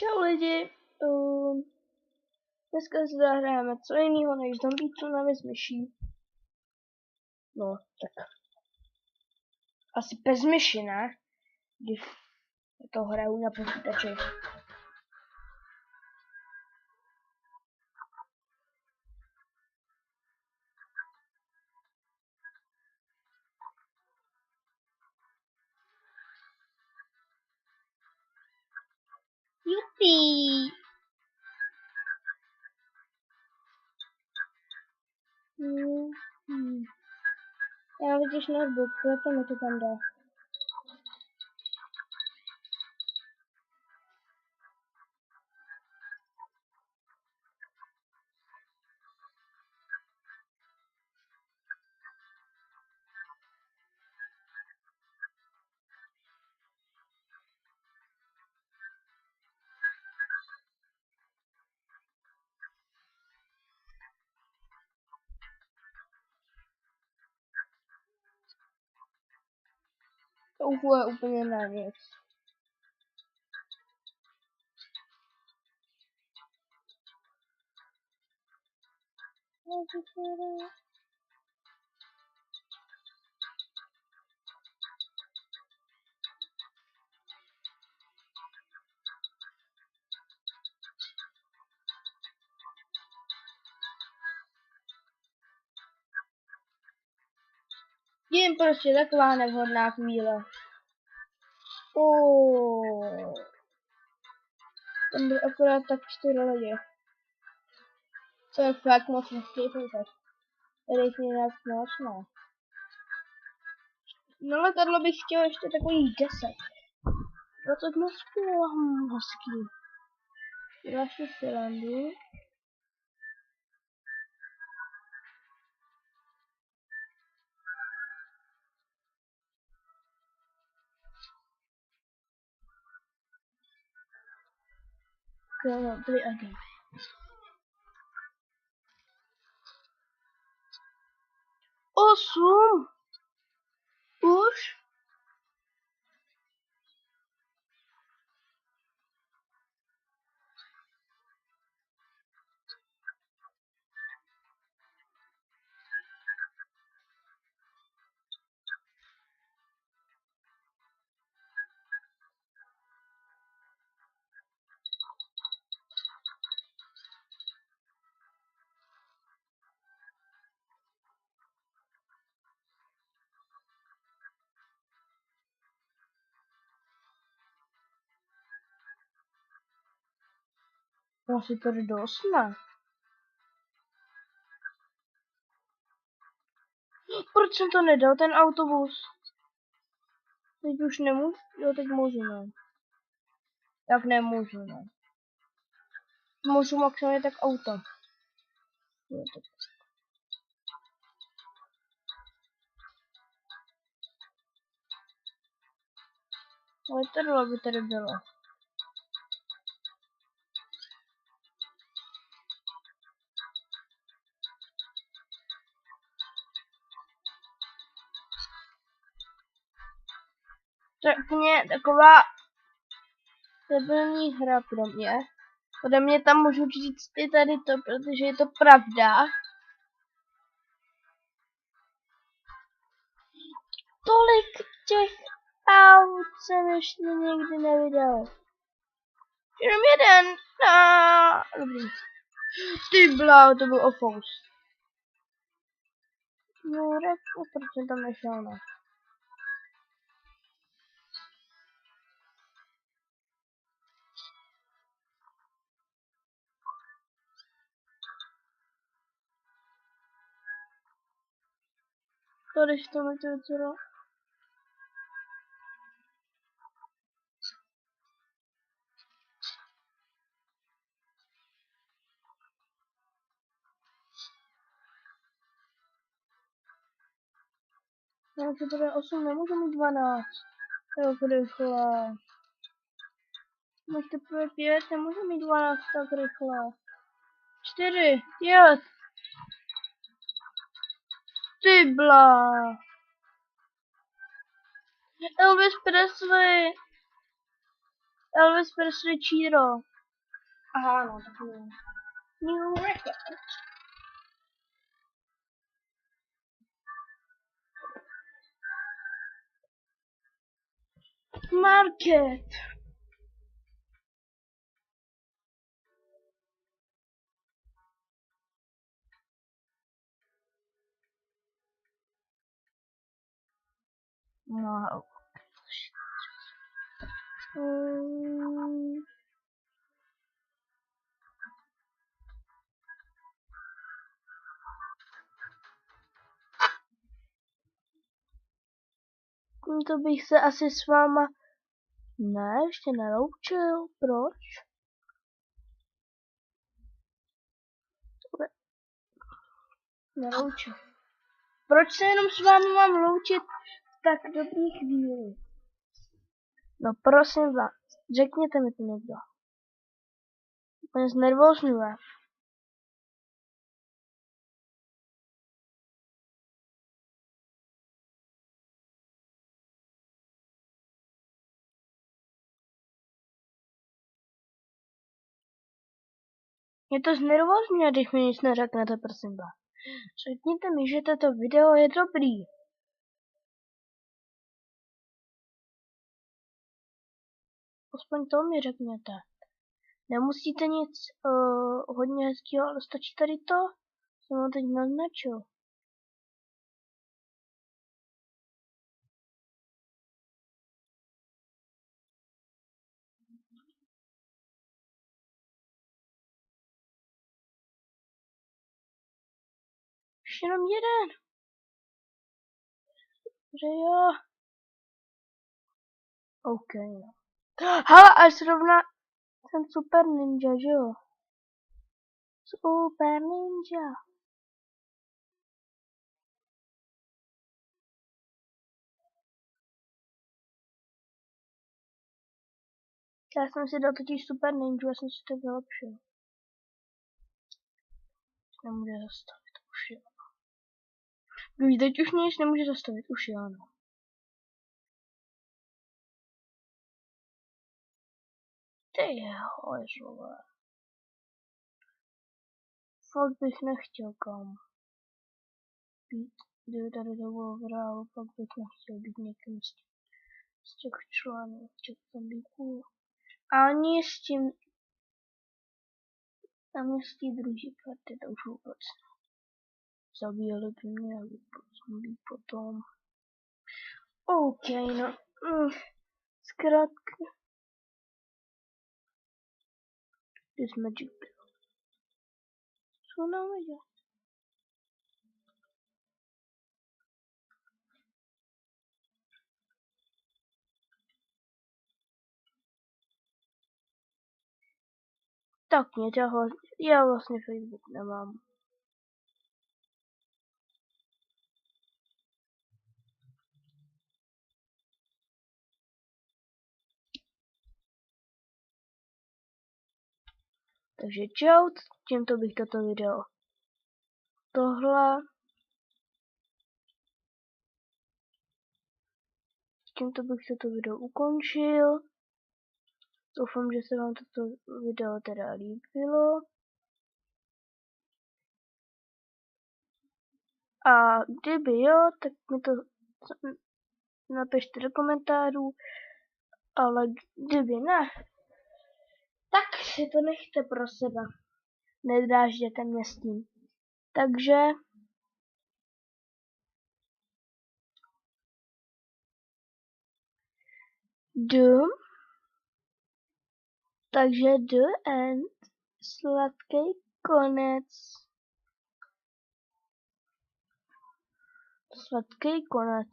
Čau lidi, dneska si zahrajeme co jiného než zombie tsunami s myší. No, tak. Asi bez myši, ne? Když to hraju na počítači. Jupi! Já mám totiž notebook, proto mi to tam dá. To je úplně na nic. Jen prostě taková nevhodná chvíle. Tam byly akorát tak 4 lidi. Co je fakt moc nechtějí poukat. Tady jich 11 moc, no. No letadlo bych chtěl ještě takových 10. 20 mozků, hezký. Další cylindu. No, byli agent. Osm! Už? Asi tady do 8. Proč jsem to nedal, ten autobus? Teď už nemůžu? Jo, teď můžu, ne. Jak nemůžu, ne. Můžu maximálně tak auto. Jo, tak. Letadlo by tady bylo. To je úplně taková debilní hra pro mě. Ode mě tam můžu říct i tady to, protože je to pravda. Tolik těch aut jsem ještě nikdy neviděl. Jenom jeden. Dobrý. Ty bláho, to byl ofous. No, proč jsem tam nešel, ne? To když to mi to vycelo. Já to bude 8, nemůžu mít 12. Tak rychle. Máš teprve 5, nemůžu mít 12 tak rychle. 4, 5. Ty blá. Elvis Presley. Elvis Presley Chiro. Aha, no, tak jo. New record. Market. Wow. To bych se asi s váma ještě neloučil. Proč? Neloučil. Proč se jenom s vámi mám loučit v tak dobrý chvíli? No prosím vás, řekněte mi to někdo. Úplně znervózňuje. Mě to znervózňuje, když mi nic neřeknete, prosím vás. Řekněte mi, že toto video je dobrý. Aspoň to mi řekněte. Nemusíte nic hodně hezkého, ale stačí tady to, jsem vám teď naznačil. Už jenom jeden. Že jo. OK, no. Hele, až zrovna ten super ninja, že jo? Super ninja. Já jsem si dal totiž super ninja, já jsem si to vylepšil. Nemůže zastavit, už jo. Víš, teď už mě nic nemůže zastavit, už jo, no. Ty hojzlové. Fakt bych nechtěl kam být, kdyby tady to bylo v reálu, fakt bych nechtěl být někým z těch členů, těch zombíků. Ani s tím, ani z té druhé party, to už vůbec ne. Zabíjeli by mě, jak zombí potom. OK, no. Zkrátka. This magic pill. Co nám dělat? Tak mě já vlastně Facebook nemám. Takže čau, tímto bych toto video. Tímto bych toto video ukončil. Doufám, že se vám toto video teda líbilo. A kdyby jo, tak mi to napište do komentářů. Ale kdyby ne, tak si to nechte pro sebe. Nedrážděte mě s tím. Takže the end, sladký konec. Sladký konec.